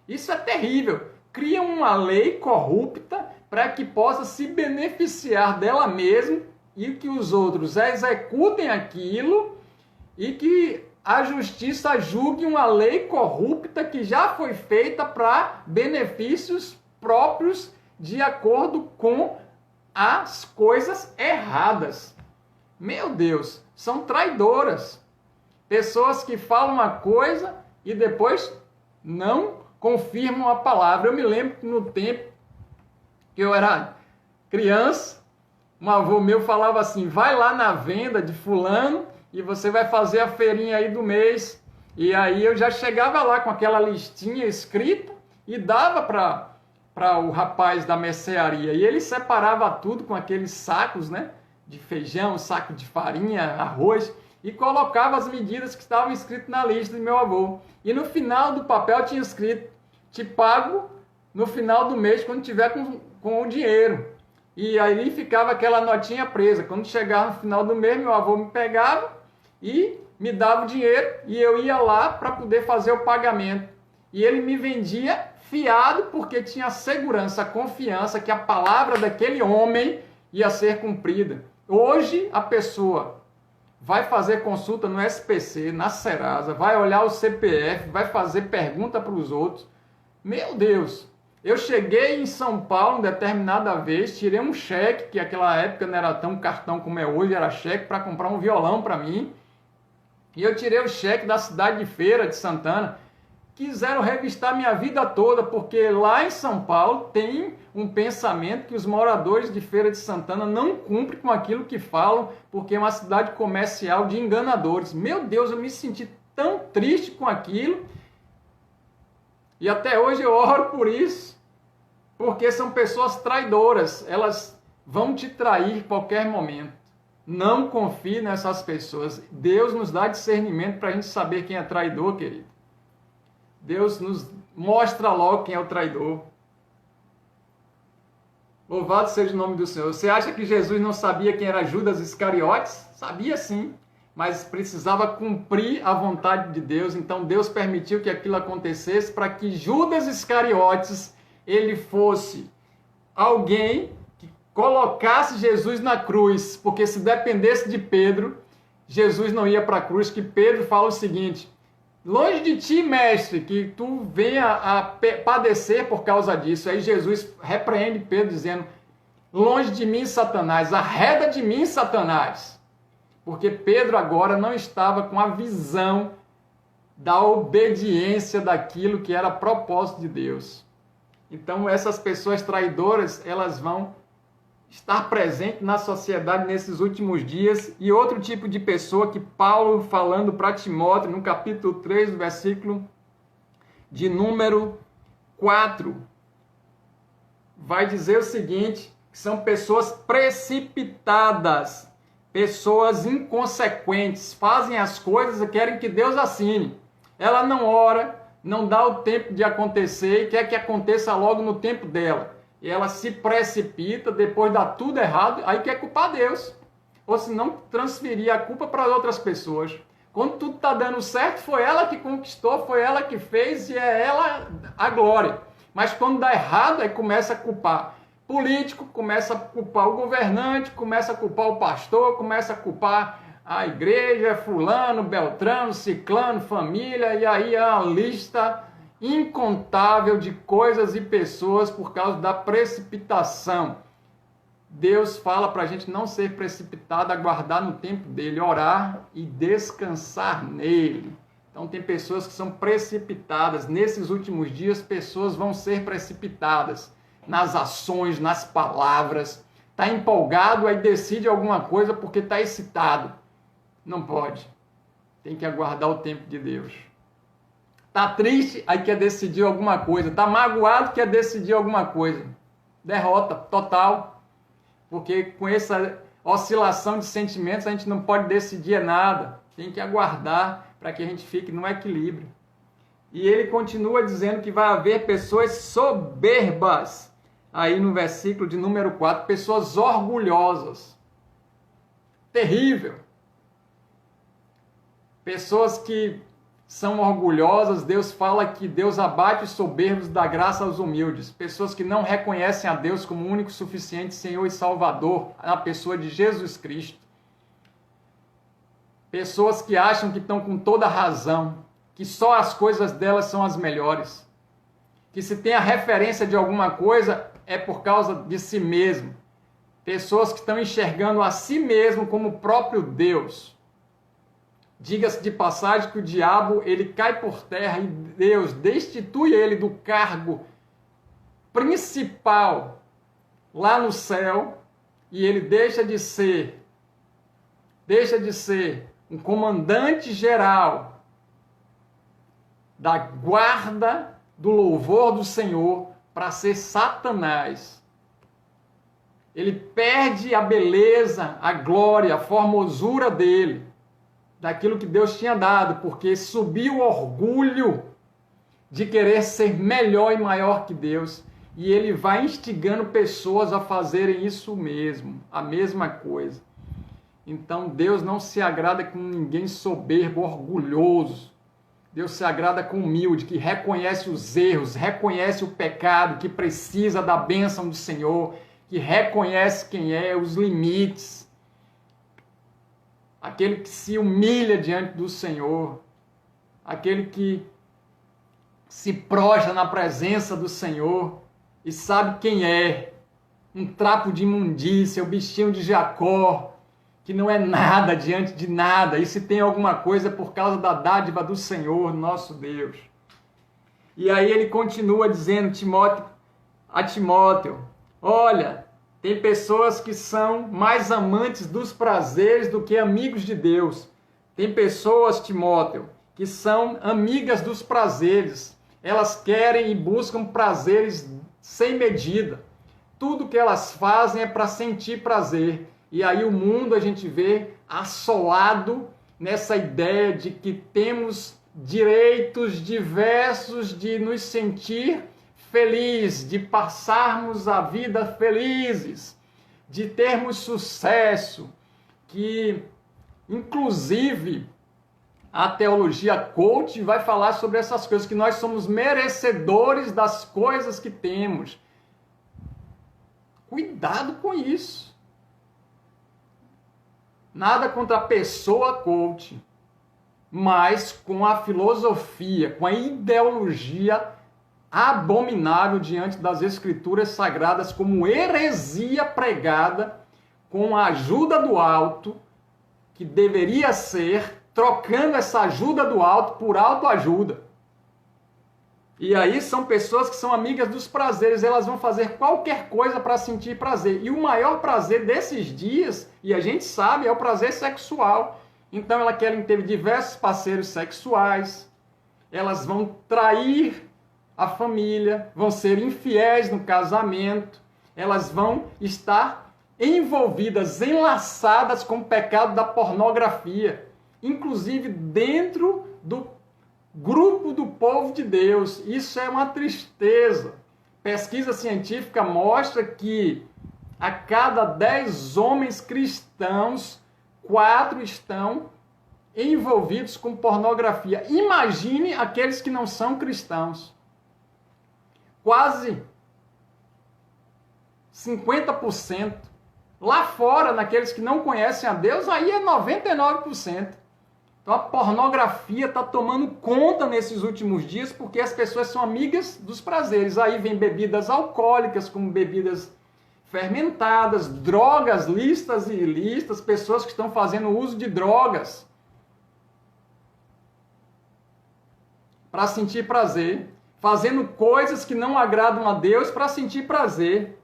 Speaker 1: Isso é terrível. Cria uma lei corrupta para que possa se beneficiar dela mesma e que os outros executem aquilo e que a justiça julgue uma lei corrupta que já foi feita para benefícios próprios de acordo com as coisas erradas. Meu Deus, são traidoras. Pessoas que falam uma coisa e depois não confirmam a palavra. Eu me lembro que no tempo que eu era criança, um avô meu falava assim, vai lá na venda de fulano e você vai fazer a feirinha aí do mês. E aí eu já chegava lá com aquela listinha escrita e dava para o rapaz da mercearia. E ele separava tudo com aqueles sacos, né, de feijão, saco de farinha, arroz, e colocava as medidas que estavam escritas na lista do meu avô. E no final do papel tinha escrito, te pago no final do mês quando tiver com o dinheiro. E aí ficava aquela notinha presa. Quando chegava no final do mês, meu avô me pegava e me dava o dinheiro e eu ia lá para poder fazer o pagamento. E ele me vendia fiado porque tinha segurança, confiança que a palavra daquele homem ia ser cumprida. Hoje a pessoa vai fazer consulta no SPC, na Serasa, vai olhar o CPF, vai fazer pergunta para os outros. Meu Deus, eu cheguei em São Paulo uma determinada vez, tirei um cheque, que naquela época não era tão cartão como é hoje, era cheque para comprar um violão para mim. E eu tirei o cheque da cidade de Feira de Santana. Quiseram revistar minha vida toda, porque lá em São Paulo tem um pensamento que os moradores de Feira de Santana não cumprem com aquilo que falam, porque é uma cidade comercial de enganadores. Meu Deus, eu me senti tão triste com aquilo. E até hoje eu oro por isso, porque são pessoas traidoras. Elas vão te trair em qualquer momento. Não confie nessas pessoas. Deus nos dá discernimento para a gente saber quem é traidor, querido. Deus nos mostra logo quem é o traidor. Louvado seja o nome do Senhor. Você acha que Jesus não sabia quem era Judas Iscariotes? Sabia sim, mas precisava cumprir a vontade de Deus. Então Deus permitiu que aquilo acontecesse para que Judas Iscariotes ele fosse alguém que colocasse Jesus na cruz, porque se dependesse de Pedro, Jesus não ia para a cruz, que Pedro fala o seguinte, longe de ti, mestre, que tu venha a padecer por causa disso. Aí Jesus repreende Pedro dizendo, Longe de mim, Satanás, arreda de mim, Satanás. Porque Pedro agora não estava com a visão da obediência daquilo que era propósito de Deus. Então essas pessoas traidoras, elas vão estar presentes na sociedade nesses últimos dias. E outro tipo de pessoa que Paulo, falando para Timóteo, no capítulo 3, versículo de número 4, vai dizer o seguinte, que são pessoas precipitadas, pessoas inconsequentes, fazem as coisas e querem que Deus assine. Ela não ora, não dá o tempo de acontecer e quer que aconteça logo no tempo dela. E ela se precipita, depois dá tudo errado, aí quer culpar Deus. Ou se não, transferir a culpa para outras pessoas. Quando tudo está dando certo, foi ela que conquistou, foi ela que fez e é ela a glória. Mas quando dá errado, aí começa a culpar político, começa a culpar o governante, começa a culpar o pastor, começa a culpar a igreja, fulano, beltrano, ciclano, família, e aí é uma lista incontável de coisas e pessoas por causa da precipitação. Deus fala para a gente não ser precipitado, aguardar no tempo dele, orar e descansar nele. Então tem pessoas que são precipitadas. Nesses últimos dias, pessoas vão ser precipitadas nas ações, nas palavras. Está empolgado, aí decide alguma coisa porque está excitado. Não pode. Tem que aguardar o tempo de Deus. Está triste, aí quer decidir alguma coisa. Está magoado, quer decidir alguma coisa. Derrota total. Porque com essa oscilação de sentimentos, a gente não pode decidir nada. Tem que aguardar para que a gente fique no equilíbrio. E ele continua dizendo que vai haver pessoas soberbas. Aí no versículo de número 4, pessoas orgulhosas. Terrível. Pessoas que são orgulhosas, Deus fala que Deus abate os soberbos, dá graça aos humildes. Pessoas que não reconhecem a Deus como o único suficiente Senhor e Salvador, na pessoa de Jesus Cristo. Pessoas que acham que estão com toda a razão, que só as coisas delas são as melhores. Que se tem a referência de alguma coisa, é por causa de si mesmo. Pessoas que estão enxergando a si mesmo como o próprio Deus. Diga-se de passagem que o diabo, ele cai por terra e Deus destitui ele do cargo principal lá no céu e ele deixa de ser um comandante geral da guarda do louvor do Senhor para ser Satanás. Ele perde a beleza, a glória, a formosura dele, daquilo que Deus tinha dado, porque subiu o orgulho de querer ser melhor e maior que Deus, e ele vai instigando pessoas a fazerem isso mesmo, a mesma coisa. Então Deus não se agrada com ninguém soberbo, orgulhoso. Deus se agrada com humilde, que reconhece os erros, reconhece o pecado, que precisa da bênção do Senhor, que reconhece quem é, os limites. Aquele que se humilha diante do Senhor, aquele que se prostra na presença do Senhor e sabe quem é, um trapo de imundícia, o bichinho de Jacó, que não é nada diante de nada, e se tem alguma coisa é por causa da dádiva do Senhor, nosso Deus. E aí ele continua dizendo a Timóteo, olha, tem pessoas que são mais amantes dos prazeres do que amigos de Deus. Tem pessoas, Timóteo, que são amigas dos prazeres. Elas querem e buscam prazeres sem medida. Tudo que elas fazem é para sentir prazer. E aí o mundo a gente vê assolado nessa ideia de que temos direitos diversos de nos sentir felizes, de passarmos a vida felizes, de termos sucesso, que inclusive a teologia coach vai falar sobre essas coisas, que nós somos merecedores das coisas que temos. Cuidado com isso. Nada contra a pessoa coach, mas com a filosofia, com a ideologia abominável diante das Escrituras Sagradas, como heresia pregada com a ajuda do alto, que deveria ser trocando essa ajuda do alto por autoajuda. E aí são pessoas que são amigas dos prazeres, elas vão fazer qualquer coisa para sentir prazer. E o maior prazer desses dias, e a gente sabe, é o prazer sexual. Então elas querem ter diversos parceiros sexuais, elas vão trair a família, vão ser infiéis no casamento, elas vão estar envolvidas, enlaçadas com o pecado da pornografia, inclusive dentro do grupo do povo de Deus. Isso é uma tristeza. Pesquisa científica mostra que a cada 10 homens cristãos, 4 estão envolvidos com pornografia. Imagine aqueles que não são cristãos. Quase 50%. Lá fora, naqueles que não conhecem a Deus, aí é 99%. Então a pornografia está tomando conta nesses últimos dias porque as pessoas são amigas dos prazeres. Aí vem bebidas alcoólicas, como bebidas fermentadas, drogas listas e ilícitas, pessoas que estão fazendo uso de drogas para sentir prazer, fazendo coisas que não agradam a Deus para sentir prazer.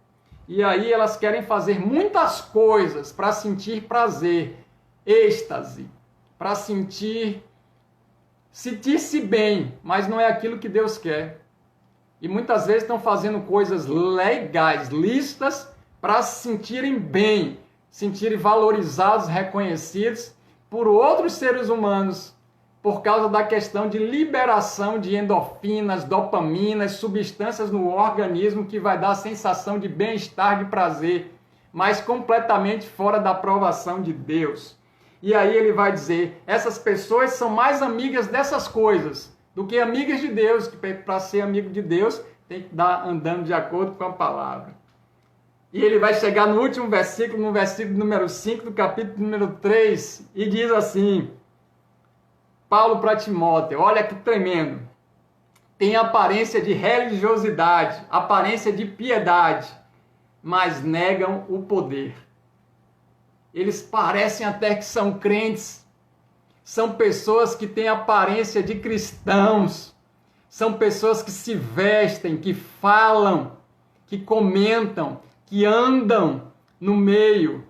Speaker 1: E aí elas querem fazer muitas coisas para sentir prazer, êxtase, para sentir-se bem, mas não é aquilo que Deus quer. E muitas vezes estão fazendo coisas legais, lícitas, para se sentirem bem, sentirem valorizados, reconhecidos por outros seres humanos, por causa da questão de liberação de endorfinas, dopaminas, substâncias no organismo que vai dar a sensação de bem-estar, de prazer, mas completamente fora da aprovação de Deus. E aí ele vai dizer, essas pessoas são mais amigas dessas coisas do que amigas de Deus, que para ser amigo de Deus tem que estar andando de acordo com a palavra. E ele vai chegar no último versículo, no versículo número 5 do capítulo número 3, e diz assim, Paulo para Timóteo, olha que tremendo, tem aparência de religiosidade, aparência de piedade, mas negam o poder. Eles parecem até que são crentes, são pessoas que têm aparência de cristãos, são pessoas que se vestem, que falam, que comentam, que andam no meio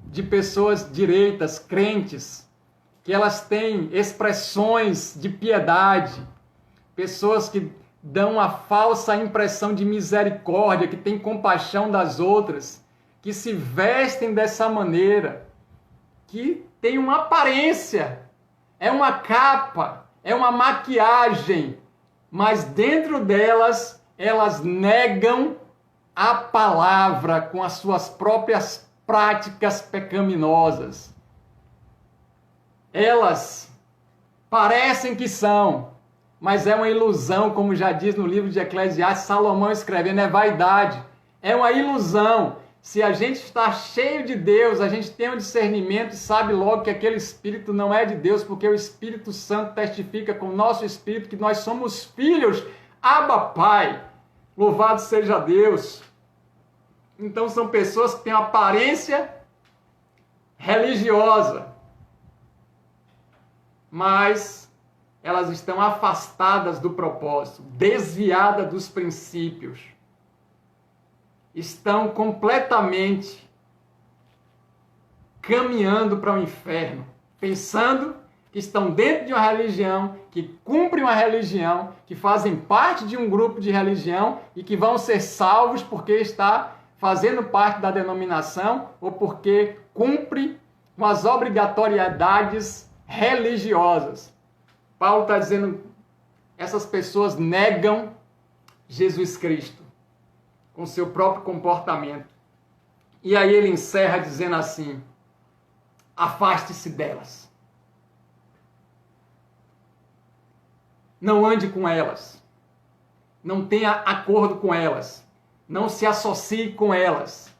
Speaker 1: de pessoas direitas, crentes, que elas têm expressões de piedade, pessoas que dão a falsa impressão de misericórdia, que têm compaixão das outras, que se vestem dessa maneira, que tem uma aparência, é uma capa, é uma maquiagem, mas dentro delas, elas negam a palavra com as suas próprias práticas pecaminosas. Elas parecem que são, mas é uma ilusão, como já diz no livro de Eclesiastes, Salomão escrevendo, é vaidade, é uma ilusão. Se a gente está cheio de Deus, a gente tem um discernimento e sabe logo que aquele espírito não é de Deus, porque o Espírito Santo testifica com o nosso espírito que nós somos filhos, Abba Pai, louvado seja Deus. Então são pessoas que têm aparência religiosa, mas elas estão afastadas do propósito, desviadas dos princípios. Estão completamente caminhando para o inferno, pensando que estão dentro de uma religião, que cumprem uma religião, que fazem parte de um grupo de religião e que vão ser salvos porque está fazendo parte da denominação ou porque cumpre com as obrigatoriedades religiosas. Paulo está dizendo, essas pessoas negam Jesus Cristo com seu próprio comportamento. E aí ele encerra dizendo assim, afaste-se delas. Não ande com elas. Não tenha acordo com elas. Não se associe com elas.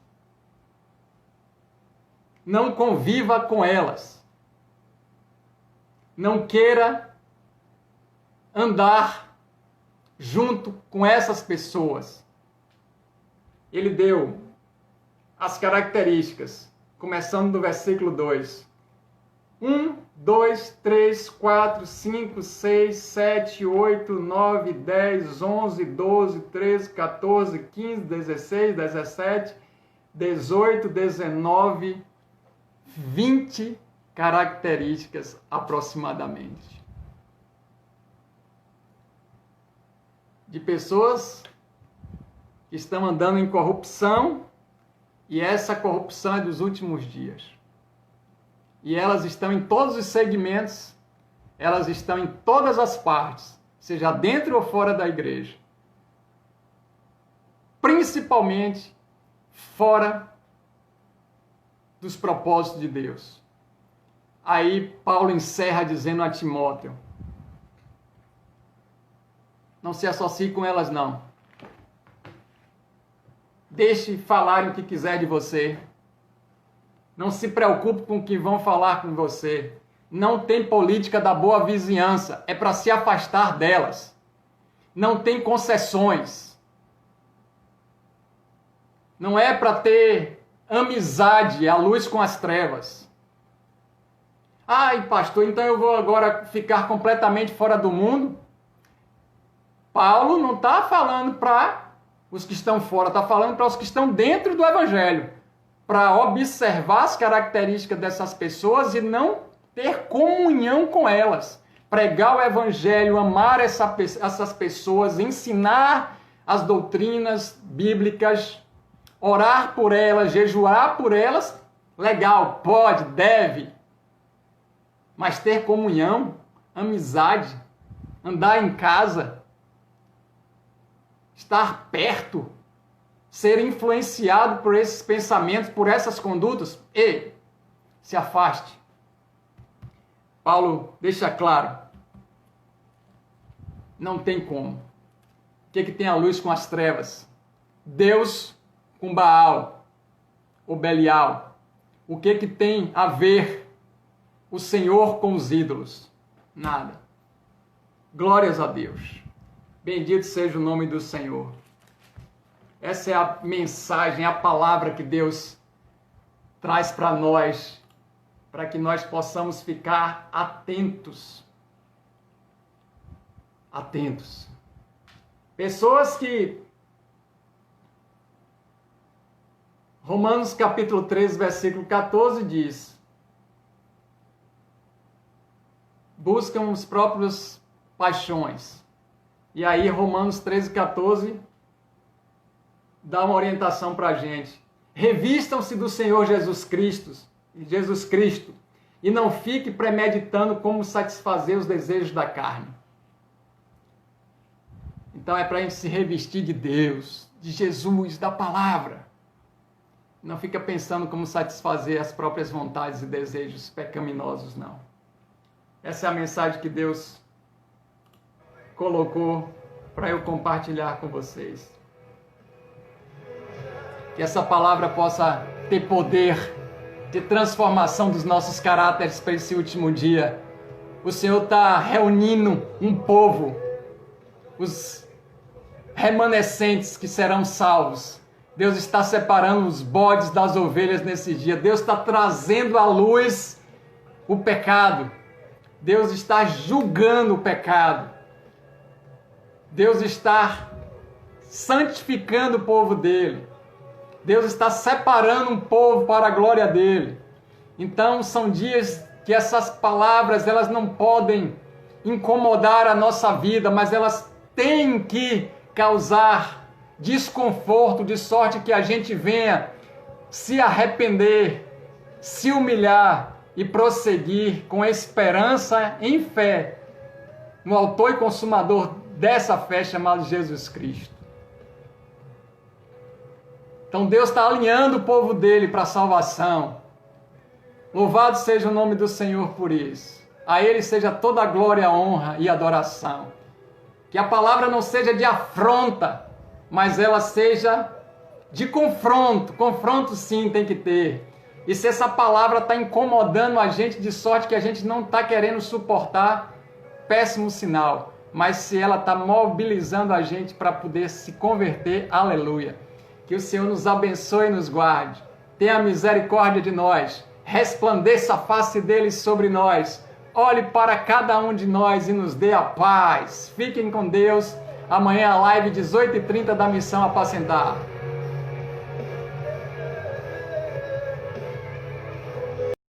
Speaker 1: Não conviva com elas. Não queira andar junto com essas pessoas. Ele deu as características, começando do versículo 2. 1, 2, 3, 4, 5, 6, 7, 8, 9, 10, 11, 12, 13, 14, 15, 16, 17, 18, 19, 20 características aproximadamente. De pessoas que estão andando em corrupção, e essa corrupção é dos últimos dias. E elas estão em todos os segmentos, elas estão em todas as partes, seja dentro ou fora da igreja. Principalmente fora dos propósitos de Deus. Aí Paulo encerra dizendo a Timóteo: não se associe com elas não. Deixe falarem o que quiser de você. Não se preocupe com o que vão falar com você. Não tem política da boa vizinhança. É para se afastar delas. Não tem concessões. Não é para ter amizade, a luz com as trevas. Ai, pastor, então eu vou agora ficar completamente fora do mundo? Paulo não está falando para os que estão fora, está falando para os que estão dentro do Evangelho, para observar as características dessas pessoas e não ter comunhão com elas. Pregar o Evangelho, amar essas pessoas, ensinar as doutrinas bíblicas, orar por elas, jejuar por elas, legal, pode, deve. Mas ter comunhão, amizade, andar em casa, estar perto, ser influenciado por esses pensamentos, por essas condutas, se afaste. Paulo deixa claro, não tem como. O que tem a luz com as trevas? Deus com Baal, ou Belial. O que tem a ver o Senhor com os ídolos? Nada. Glórias a Deus. Bendito seja o nome do Senhor. Essa é a mensagem, a palavra que Deus traz para nós, para que nós possamos ficar atentos. Atentos. Pessoas que... Romanos capítulo 13, versículo 14 diz: buscam os próprios paixões. E aí Romanos 13, 14 dá uma orientação para a gente. Revistam-se do Senhor Jesus Cristo, e não fique premeditando como satisfazer os desejos da carne. Então é para a gente se revestir de Deus, de Jesus, da palavra. Não fica pensando como satisfazer as próprias vontades e desejos pecaminosos, não. Essa é a mensagem que Deus colocou para eu compartilhar com vocês. Que essa palavra possa ter poder de transformação dos nossos caráteres para esse último dia. O Senhor está reunindo um povo, os remanescentes que serão salvos. Deus está separando os bodes das ovelhas nesse dia. Deus está trazendo à luz o pecado. Deus está julgando o pecado. Deus está santificando o povo dele. Deus está separando um povo para a glória dele. Então são dias que essas palavras elas não podem incomodar a nossa vida, mas elas têm que causar desconforto, de sorte que a gente venha se arrepender, se humilhar e prosseguir com esperança em fé no autor e consumador dessa fé chamado Jesus Cristo. Então Deus está alinhando o povo dele para a salvação. Louvado seja o nome do Senhor por isso. A ele seja toda a glória, honra e adoração. Que a palavra não seja de afronta, mas ela seja de confronto. Confronto sim tem que ter. E se essa palavra está incomodando a gente de sorte que a gente não está querendo suportar, péssimo sinal. mas se ela está mobilizando a gente para poder se converter, aleluia. Que o Senhor nos abençoe e nos guarde. Tenha misericórdia de nós. Resplandeça a face dele sobre nós. Olhe para cada um de nós e nos dê a paz. Fiquem com Deus. Amanhã a live 18h30 da Missão Apacentar.